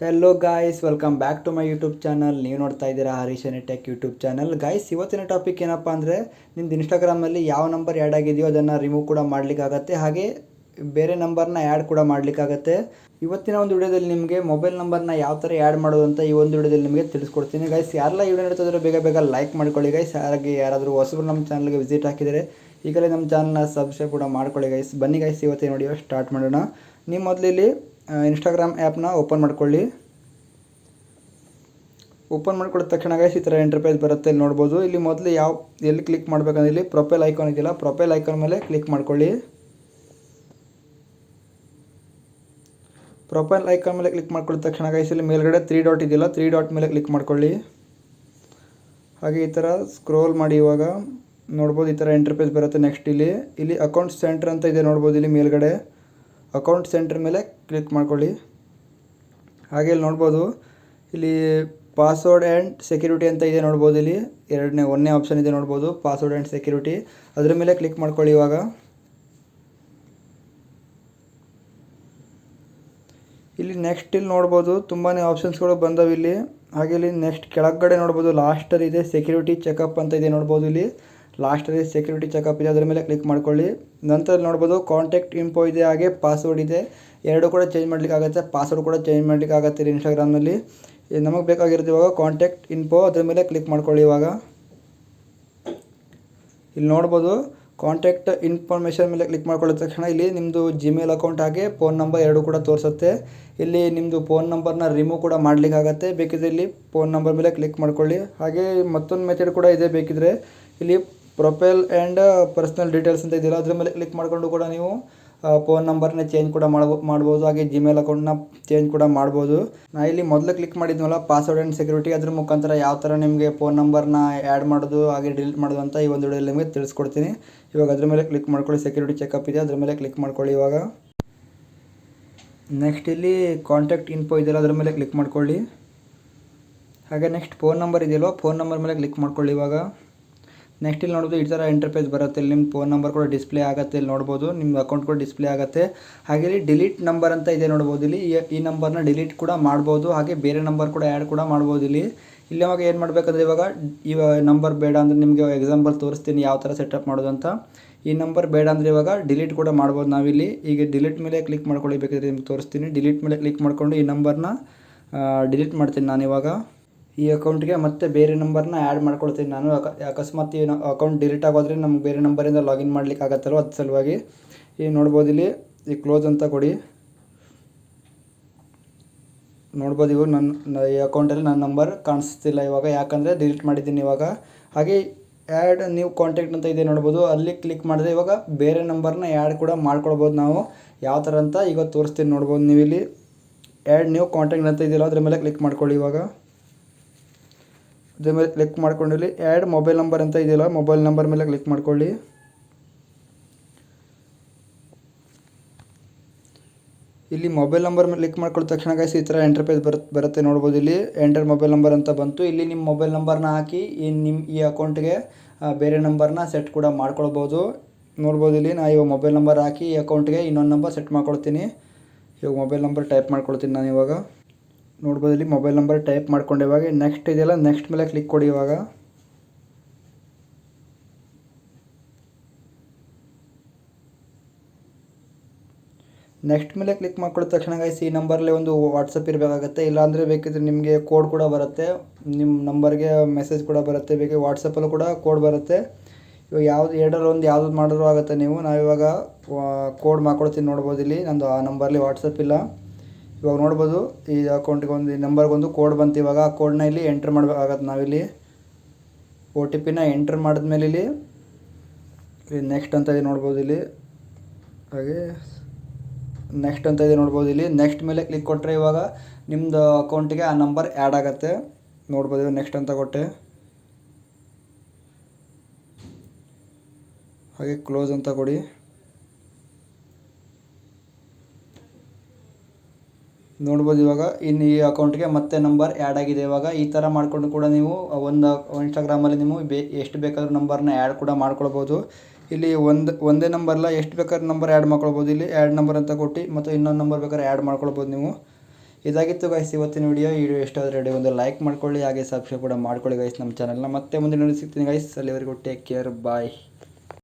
Hello guys, welcome back to my YouTube channel. ನೀವು ನೋಡ್ತಾ ಇದ್ದೀರಾ Harish tech YouTube channel. Guys, ಇವತ್ತಿನ ಟಾಪಿಕ್ ಏನಪ್ಪ ಅಂದರೆ, ನಿಮ್ದು ಇನ್ಸ್ಟಾಗ್ರಾಮಲ್ಲಿ ಯಾವ ನಂಬರ್ ಆ್ಯಡ್ ಆಗಿದೆಯೋ ಅದನ್ನು ರಿಮೂವ್ ಕೂಡ ಮಾಡಲಿಕ್ಕಾಗತ್ತೆ, ಹಾಗೆ ಬೇರೆ ನಂಬರ್ನ ಆ್ಯಡ್ ಕೂಡ ಮಾಡಲಿಕ್ಕಾಗತ್ತೆ. ಇವತ್ತಿನ ಒಂದು ವಿಡಿಯೋದಲ್ಲಿ ನಿಮಗೆ ಮೊಬೈಲ್ ನಂಬರ್ನ ಯಾವ ಥರ ಆ್ಯಡ್ ಮಾಡೋದು ಅಂತ ಈ ಒಂದು ವಿಡಿಯೋದಲ್ಲಿ ನಿಮಗೆ ತಿಳಿಸ್ಕೊಡ್ತೀನಿ. ಗೈಸ್, ಯಾರೆಲ್ಲ ಈ ವಿಡಿಯೋ ನೋಡ್ತಿದ್ರೆ ಬೇಗ ಬೇಗ ಲೈಕ್ ಮಾಡ್ಕೊಳ್ಳಿ ಗೈಸ್. ಹಾಗೆ ಯಾರಾದರೂ ಹೊಸಬರು ನಮ್ಮ ಚಾನಲ್ಗೆ ವಿಸಿಟ್ ಹಾಕಿದರೆ ಈಗಲೇ ನಮ್ಮ ಚಾನಲ್ನ ಸಬ್ಸ್ಕ್ರೈಬ್ ಕೂಡ ಮಾಡ್ಕೊಳ್ಳಿ ಗೈಸ್. ಬನ್ನಿ ಗೈಸ್, ಇವತ್ತಿನ ವಿಡಿಯೋ ಸ್ಟಾರ್ಟ್ ಮಾಡೋಣ. ನೀವು ಮೊದಲು ಇಲ್ಲಿ ಇನ್ಸ್ಟಾಗ್ರಾಮ್ ಆ್ಯಪ್ನ ಓಪನ್ ಮಾಡ್ಕೊಳ್ಳಿ. ಓಪನ್ ಮಾಡ್ಕೊಳ್ಳಿದ ತಕ್ಷಣ ಗೈಸ್ ಈ ಥರ ಇಂಟರ್ಫೇಸ್ ಬರುತ್ತೆ. ಇಲ್ಲಿ ನೋಡ್ಬೋದು. ಇಲ್ಲಿ ಮೊದಲು ಎಲ್ಲಿ ಕ್ಲಿಕ್ ಮಾಡಬೇಕಂದ್ರೆ ಇಲ್ಲಿ ಪ್ರೊಫೈಲ್ ಐಕಾನ್ ಇದೆಯಲ್ಲ, ಪ್ರೊಫೈಲ್ ಐಕಾನ್ ಮೇಲೆ ಕ್ಲಿಕ್ ಮಾಡ್ಕೊಳ್ಳಿ. ಪ್ರೊಫೈಲ್ ಐಕಾನ್ ಮೇಲೆ ಕ್ಲಿಕ್ ಮಾಡ್ಕೊಳ್ಳಿದ ತಕ್ಷಣ ಗೈಸ್ ಇಲ್ಲಿ ಮೇಲ್ಗಡೆ 3 ಡಾಟ್ ಇದೆಯಲ್ಲ, 3 ಡಾಟ್ ಮೇಲೆ ಕ್ಲಿಕ್ ಮಾಡ್ಕೊಳ್ಳಿ. ಹಾಗೆ ಈ ಥರ ಸ್ಕ್ರೋಲ್ ಮಾಡಿ ಇವಾಗ ನೋಡ್ಬೋದು ಈ ಥರ ಇಂಟರ್ಫೇಸ್ ಬರುತ್ತೆ. ನೆಕ್ಸ್ಟ್ ಇಲ್ಲಿ ಅಕೌಂಟ್ ಸೆಂಟರ್ ಅಂತ ಇದೆ ನೋಡ್ಬೋದು. ಇಲ್ಲಿ ಮೇಲ್ಗಡೆ ಅಕೌಂಟ್ ಸೆಂಟರ್ ಮೇಲೆ ಕ್ಲಿಕ್ ಮಾಡ್ಕೊಳ್ಳಿ. ಹಾಗೆ ಇಲ್ಲಿ ನೋಡ್ಬೋದು ಇಲ್ಲಿ ಪಾಸ್ವರ್ಡ್ ಆ್ಯಂಡ್ ಸೆಕ್ಯೂರಿಟಿ ಅಂತ ಇದೆ ನೋಡ್ಬೋದು. ಇಲ್ಲಿ ಒಂದನೇ ಆಪ್ಷನ್ ಇದೆ ನೋಡ್ಬೋದು, ಪಾಸ್ವರ್ಡ್ ಆ್ಯಂಡ್ ಸೆಕ್ಯೂರಿಟಿ. ಅದರ ಮೇಲೆ ಕ್ಲಿಕ್ ಮಾಡ್ಕೊಳ್ಳಿ. ಇವಾಗ ಇಲ್ಲಿ ನೆಕ್ಸ್ಟ್ ಇಲ್ಲಿ ನೋಡ್ಬೋದು ತುಂಬಾ ಆಪ್ಷನ್ಸ್ಗಳು ಬಂದವು ಇಲ್ಲಿ. ಹಾಗೆ ಇಲ್ಲಿ ನೆಕ್ಸ್ಟ್ ಕೆಳಗಡೆ ನೋಡ್ಬೋದು ಲಾಸ್ಟಲ್ಲಿ ಇದೆ ಸೆಕ್ಯೂರಿಟಿ ಚೆಕಪ್ ಅಂತ ಇದೆ ನೋಡ್ಬೋದು. ಇಲ್ಲಿ ಲಾಸ್ಟಲ್ಲಿ ಸೆಕ್ಯೂರಿಟಿ ಚೆಕಪ್ ಇದೆ, ಅದರ ಮೇಲೆ ಕ್ಲಿಕ್ ಮಾಡ್ಕೊಳ್ಳಿ. ನಂತರ ನೋಡ್ಬೋದು ಕಾಂಟ್ಯಾಕ್ಟ್ ಇಂಫೋ ಇದೆ, ಹಾಗೆ ಪಾಸ್ವರ್ಡ್ ಇದೆ. ಎರಡು ಕೂಡ ಚೇಂಜ್ ಮಾಡಲಿಕ್ಕಾಗತ್ತೆ, ಪಾಸ್ವರ್ಡ್ ಕೂಡ ಚೇಂಜ್ ಮಾಡಲಿಕ್ಕಾಗತ್ತೆ ಇಲ್ಲಿ ಇನ್ಸ್ಟಾಗ್ರಾಮ್ನಲ್ಲಿ. ನಮಗೆ ಬೇಕಾಗಿರೋದು ಇವಾಗ ಕಾಂಟ್ಯಾಕ್ಟ್ ಇನ್ಫೋ, ಅದರ ಮೇಲೆ ಕ್ಲಿಕ್ ಮಾಡ್ಕೊಳ್ಳಿ. ಇವಾಗ ಇಲ್ಲಿ ನೋಡ್ಬೋದು ಕಾಂಟ್ಯಾಕ್ಟ್ ಇನ್ಫಾರ್ಮೇಷನ್ ಮೇಲೆ ಕ್ಲಿಕ್ ಮಾಡ್ಕೊಳ್ಳಿದ ತಕ್ಷಣ ಇಲ್ಲಿ ನಿಮ್ಮದು ಜಿಮೇಲ್ ಅಕೌಂಟ್ ಹಾಗೆ ಫೋನ್ ನಂಬರ್ ಎರಡು ಕೂಡ ತೋರಿಸುತ್ತೆ. ಇಲ್ಲಿ ನಿಮ್ಮದು ಫೋನ್ ನಂಬರ್ನ ರಿಮೂವ್ ಕೂಡ ಮಾಡಲಿಕ್ಕಾಗತ್ತೆ. ಬೇಕಿದ್ರೆ ಇಲ್ಲಿ ಫೋನ್ ನಂಬರ್ ಮೇಲೆ ಕ್ಲಿಕ್ ಮಾಡ್ಕೊಳ್ಳಿ. ಹಾಗೆ ಮತ್ತೊಂದು ಮೆಥಡ್ ಕೂಡ ಇದೆ, ಬೇಕಿದ್ರೆ ಇಲ್ಲಿ ಪ್ರೊಫೈಲ್ ಆ್ಯಂಡ್ ಪರ್ಸ್ನಲ್ ಡೀಟೇಲ್ಸ್ ಅಂತ ಇದೆಯಲ್ಲ, ಅದ್ರ ಮೇಲೆ ಕ್ಲಿಕ್ ಮಾಡಿಕೊಂಡು ಕೂಡ ನೀವು ಫೋನ್ ನಂಬರ್ನ ಚೇಂಜ್ ಕೂಡ ಮಾಡ್ಬೋದು. ಹಾಗೆ ಜಿಮೇಲ್ ಅಕೌಂಟ್ನ ಚೇಂಜ್ ಕೂಡ ಮಾಡ್ಬೋದು. ನಾ ಇಲ್ಲಿ ಮೊದಲು ಕ್ಲಿಕ್ ಮಾಡಿದ್ನಲ್ಲ ಪಾಸ್ವರ್ಡ್ ಆ್ಯಂಡ್ ಸೆಕ್ಯೂರಿಟಿ, ಅದ್ರ ಮುಖಾಂತರ ಯಾವ ಥರ ನಿಮಗೆ ಫೋನ್ ನಂಬರ್ನ ಆ್ಯಡ್ ಮಾಡೋದು ಹಾಗೆ ಡಿಲೀಟ್ ಮಾಡೋದು ಅಂತ ಈ ಒಂದು ವಿಡಿಯೋದಲ್ಲಿ ನಿಮಗೆ ತಿಳಿಸ್ಕೊಡ್ತೀನಿ. ಇವಾಗ ಅದ್ರ ಮೇಲೆ ಕ್ಲಿಕ್ ಮಾಡ್ಕೊಳ್ಳಿ. ಸೆಕ್ಯೂರಿಟಿ ಚೆಕಪ್ ಇದೆ, ಅದ್ರ ಮೇಲೆ ಕ್ಲಿಕ್ ಮಾಡ್ಕೊಳ್ಳಿ. ಇವಾಗ ನೆಕ್ಸ್ಟ್ ಇಲ್ಲಿ ಕಾಂಟ್ಯಾಕ್ಟ್ ಇನ್ಫೋ ಇದೆಯಲ್ಲ, ಅದ್ರ ಮೇಲೆ ಕ್ಲಿಕ್ ಮಾಡ್ಕೊಳ್ಳಿ. ಹಾಗೆ ನೆಕ್ಸ್ಟ್ ಫೋನ್ ನಂಬರ್ ಇದೆಯಲ್ವ, ಫೋನ್ ನಂಬರ್ ಮೇಲೆ ಕ್ಲಿಕ್ ಮಾಡ್ಕೊಳ್ಳಿ. ಇವಾಗ ನೆಕ್ಸ್ಟ್ ಇಲ್ಲಿ ನೋಡ್ಬೋದು ಈ ಥರ ಇಂಟರ್ಫೇಸ್ ಬರುತ್ತೆ. ಇಲ್ಲಿ ನಿಮ್ಮ ಫೋನ್ ನಂಬರ್ ಕೂಡ ಡಿಸ್ಪ್ಲೇ ಆಗುತ್ತೆ. ಇಲ್ಲಿ ನೋಡ್ಬೋದು ನಿಮ್ಮ ಅಕೌಂಟ್ ಕೂಡ ಡಿಸ್ಪ್ಲೇ ಆಗುತ್ತೆ. ಹಾಗೆ ಇಲ್ಲಿ ಡಿಲೀಟ್ ನಂಬರ್ ಅಂತ ಇದೆ ನೋಡ್ಬೋದು. ಇಲ್ಲಿ ಈ ನಂಬರ್ನ ಡಿಲೀಟ್ ಕೂಡ ಮಾಡ್ಬೋದು, ಹಾಗೆ ಬೇರೆ ನಂಬರ್ ಕೂಡ ಆ್ಯಡ್ ಕೂಡ ಮಾಡ್ಬೋದು. ಇಲ್ಲಿ ಅವಾಗ ಏನು ಮಾಡಬೇಕಂದ್ರೆ ಇವಾಗ ನಂಬರ್ ಬೇಡ ಅಂದರೆ ನಿಮಗೆ ಎಕ್ಸಾಂಪಲ್ ತೋರಿಸ್ತೀನಿ ಯಾವ ಥರ ಸೆಟಪ್ ಮಾಡೋದು ಅಂತ. ಈ ನಂಬರ್ ಬೇಡ ಅಂದರೆ ಇವಾಗ ಡಿಲೀಟ್ ಕೂಡ ಮಾಡ್ಬೋದು ನಾವಿಲ್ಲಿ. ಈಗ ಡಿಲೀಟ್ ಮೇಲೆ ಕ್ಲಿಕ್ ಮಾಡ್ಕೊಳ್ಳಿ, ಬೇಕಾದರೆ ನಿಮ್ಗೆ ತೋರಿಸ್ತೀನಿ. ಡಿಲೀಟ್ ಮೇಲೆ ಕ್ಲಿಕ್ ಮಾಡಿಕೊಂಡು ಈ ನಂಬರ್ನ ಡಿಲೀಟ್ ಮಾಡ್ತೀನಿ ನಾನು. ಇವಾಗ ಈ ಅಕೌಂಟ್ಗೆ ಮತ್ತೆ ಬೇರೆ ನಂಬರ್ನ ಆ್ಯಡ್ ಮಾಡ್ಕೊಳ್ತೀನಿ ನಾನು. ಅಕಸ್ಮಾತ್ ಈ ಅಕೌಂಟ್ ಡಿಲೀಟ್ ಆಗೋದ್ರೆ ನಮ್ಗೆ ಬೇರೆ ನಂಬರಿಂದ ಲಾಗಿನ್ ಮಾಡ್ಲಿಕ್ಕೆ ಆಗತ್ತಲ್ವ, ಅದು ಸಲುವಾಗಿ ಈಗ ನೋಡ್ಬೋದು ಇಲ್ಲಿ ಈ ಕ್ಲೋಸ್ ಅಂತ ಕೊಡಿ. ನೋಡ್ಬೋದು ಇವಾಗ ಈ ಅಕೌಂಟಲ್ಲಿ ನನ್ನ ನಂಬರ್ ಕಾಣಿಸ್ತಿಲ್ಲ ಇವಾಗ, ಯಾಕಂದರೆ ಡಿಲೀಟ್ ಮಾಡಿದ್ದೀನಿ ಇವಾಗ. ಹಾಗೆ ಆ್ಯಡ್ ನ್ಯೂ ಕಾಂಟ್ಯಾಕ್ಟ್ ಅಂತ ಇದೆ ನೋಡ್ಬೋದು, ಅಲ್ಲಿ ಕ್ಲಿಕ್ ಮಾಡಿದ್ರೆ ಇವಾಗ ಬೇರೆ ನಂಬರ್ನ ಆ್ಯಡ್ ಕೂಡ ಮಾಡ್ಕೊಳ್ಬೋದು ನಾವು. ಯಾವ ಥರ ಅಂತ ಈಗ ತೋರಿಸ್ತೀನಿ ನೋಡ್ಬೋದು. ನೀವು ಇಲ್ಲಿ ಆ್ಯಡ್ ನ್ಯೂ ಕಾಂಟ್ಯಾಕ್ಟ್ ಅಂತ ಇದೆಯಲ್ಲ, ಅದ್ರ ಮೇಲೆ ಕ್ಲಿಕ್ ಮಾಡ್ಕೊಳ್ಳಿ. ಇವಾಗ ಅದ್ರ ಮೇಲೆ ಕ್ಲಿಕ್ ಮಾಡ್ಕೊಂಡು ಇಲ್ಲಿ ಆ್ಯಡ್ ಮೊಬೈಲ್ ನಂಬರ್ ಅಂತ ಇದೆಯಲ್ಲ, ಮೊಬೈಲ್ ನಂಬರ್ ಮೇಲೆ ಕ್ಲಿಕ್ ಮಾಡ್ಕೊಳ್ಳಿ. ಇಲ್ಲಿ ಮೊಬೈಲ್ ನಂಬರ್ ಮೇಲೆ ಕ್ಲಿಕ್ ಮಾಡ್ಕೊಳ್ಳೋ ತಕ್ಷಣ ಗೈಸ್ ಈ ಥರ ಇಂಟರ್ಫೇಸ್ ಬರುತ್ತೆ ನೋಡ್ಬೋದು. ಇಲ್ಲಿ ಎಂಟರ್ ಮೊಬೈಲ್ ನಂಬರ್ ಅಂತ ಬಂತು. ಇಲ್ಲಿ ನಿಮ್ಮ ಮೊಬೈಲ್ ನಂಬರ್ನ ಹಾಕಿ ಈ ಅಕೌಂಟ್ಗೆ ಬೇರೆ ನಂಬರ್ನ ಸೆಟ್ ಕೂಡ ಮಾಡ್ಕೊಳ್ಬೋದು ನೋಡ್ಬೋದು. ಇಲ್ಲಿ ನಾನು ಇವಾಗ ಮೊಬೈಲ್ ನಂಬರ್ ಹಾಕಿ ಈ ಅಕೌಂಟ್ಗೆ ಇನ್ನೊಂದು ನಂಬರ್ ಸೆಟ್ ಮಾಡ್ಕೊಳ್ತೀನಿ. ಇವಾಗ ಮೊಬೈಲ್ ನಂಬರ್ ಟೈಪ್ ಮಾಡ್ಕೊಳ್ತೀನಿ ನಾನು. ಇವಾಗ ನೋಡ್ಬೋದು ಇಲ್ಲಿ ಮೊಬೈಲ್ ನಂಬರ್ ಟೈಪ್ ಮಾಡ್ಕೊಂಡು ಇವಾಗ ನೆಕ್ಸ್ಟ್ ಇದೆಯಲ್ಲ, ನೆಕ್ಸ್ಟ್ ಮೇಲೆ ಕ್ಲಿಕ್ ಕೊಡಿ. ಇವಾಗ ನೆಕ್ಸ್ಟ್ ಮೇಲೆ ಕ್ಲಿಕ್ ಮಾಡ್ಕೊಳ್ಳೋ ತಕ್ಷಣ ಗೈಸ್ ಈ ನಂಬರ್ಲಿ ಒಂದು ವಾಟ್ಸಪ್ ಇರಬೇಕಾಗತ್ತೆ. ಇಲ್ಲಾಂದರೆ ಬೇಕಿದ್ರೆ ನಿಮಗೆ ಕೋಡ್ ಕೂಡ ಬರುತ್ತೆ, ನಿಮ್ಮ ನಂಬರ್ಗೆ ಮೆಸೇಜ್ ಕೂಡ ಬರುತ್ತೆ. ಬೇಕಿದ್ರೆ ವಾಟ್ಸಪ್ಪಲ್ಲೂ ಕೂಡ ಕೋಡ್ ಬರುತ್ತೆ. ಇವಾಗ ಯಾವುದು ಮಾಡಿದ್ರು ಆಗುತ್ತೆ. ನಾವಿವಾಗ ಕೋಡ್ ಮಾಡ್ಕೊಳ್ತೀನಿ ನೋಡ್ಬೋದು. ಇಲ್ಲಿ ನಂದು ಆ ನಂಬರ್ಲಿ ವಾಟ್ಸಪ್ ಇಲ್ಲ. ಇವಾಗ ನೋಡ್ಬೋದು ಈ ಅಕೌಂಟಿಗೆ ಈ ನಂಬರ್ಗೊಂದು ಕೋಡ್ ಬಂತು. ಇವಾಗ ಆ ಕೋಡ್ನ ಇಲ್ಲಿ ಎಂಟ್ರ್ ಮಾಡಬೇಕಾಗತ್ತೆ. ನಾವಿಲ್ಲಿ OTP ಎಂಟ್ರ್ ಮಾಡಿದ್ಮೇಲೆ ಇಲ್ಲಿ ನೆಕ್ಸ್ಟ್ ಅಂತ ಇದೆ ನೋಡ್ಬೋದು. ಇಲ್ಲಿ ಹಾಗೆ ನೆಕ್ಸ್ಟ್ ಅಂತ ಇದೆ ನೋಡ್ಬೋದು. ಇಲ್ಲಿ ನೆಕ್ಸ್ಟ್ ಮೇಲೆ ಕ್ಲಿಕ್ ಕೊಟ್ಟರೆ ಇವಾಗ ನಿಮ್ಮದು ಅಕೌಂಟಿಗೆ ಆ ನಂಬರ್ ಆ್ಯಡ್ ಆಗುತ್ತೆ ನೋಡ್ಬೋದು. ನೆಕ್ಸ್ಟ್ ಅಂತ ಕೊಟ್ಟೆ, ಹಾಗೆ ಕ್ಲೋಸ್ ಅಂತ ಕೊಡಿ. ನೋಡ್ಬೋದು ಇವಾಗ ಇನ್ನು ಈ ಅಕೌಂಟ್ಗೆ ಮತ್ತೆ ನಂಬರ್ ಆ್ಯಡ್ ಆಗಿದೆ. ಇವಾಗ ಈ ಥರ ಮಾಡಿಕೊಂಡು ಕೂಡ ನೀವು ಒಂದು ಇನ್ಸ್ಟಾಗ್ರಾಮಲ್ಲಿ ನೀವು ಎಷ್ಟು ಬೇಕಾದ್ರೂ ನಂಬರ್ನ ಆ್ಯಡ್ ಕೂಡ ಮಾಡ್ಕೊಳ್ಬೋದು. ಇಲ್ಲಿ ಒಂದೇ ನಂಬರ್ಲ್ಲ ಎಷ್ಟು ಬೇಕಾದ್ರೂ ನಂಬರ್ ಆ್ಯಡ್ ಮಾಡ್ಕೊಳ್ಬೋದು. ಇಲ್ಲಿ ಆ್ಯಡ್ ನಂಬರ್ ಅಂತ ಕೊಟ್ಟು ಮತ್ತು ಇನ್ನೊಂದು ನಂಬರ್ ಬೇಕಾದ್ರೆ ಆ್ಯಡ್ ಮಾಡ್ಕೊಳ್ಬೋದು ನೀವು. ಇದಾಗಿತ್ತು ಗೈಸ್ ಇವತ್ತಿನ ವಿಡಿಯೋ ಇಷ್ಟ ಆದರೆ ಒಂದು ಲೈಕ್ ಮಾಡ್ಕೊಳ್ಳಿ, ಹಾಗೆ ಸಬ್ಸ್ಕ್ರೈಬ್ ಕೂಡ ಮಾಡ್ಕೊಳ್ಳಿ ಗೈಸ್ ನಮ್ಮ ಚಾನಲ್ನ. ಮತ್ತೆ ಮುಂದಿನ ಸಿಗ್ತೀನಿ ಗೈಸ್, ಅಲ್ಲಿವರೆಗೂ ಟೇಕ್ ಕೇರ್, ಬಾಯ್.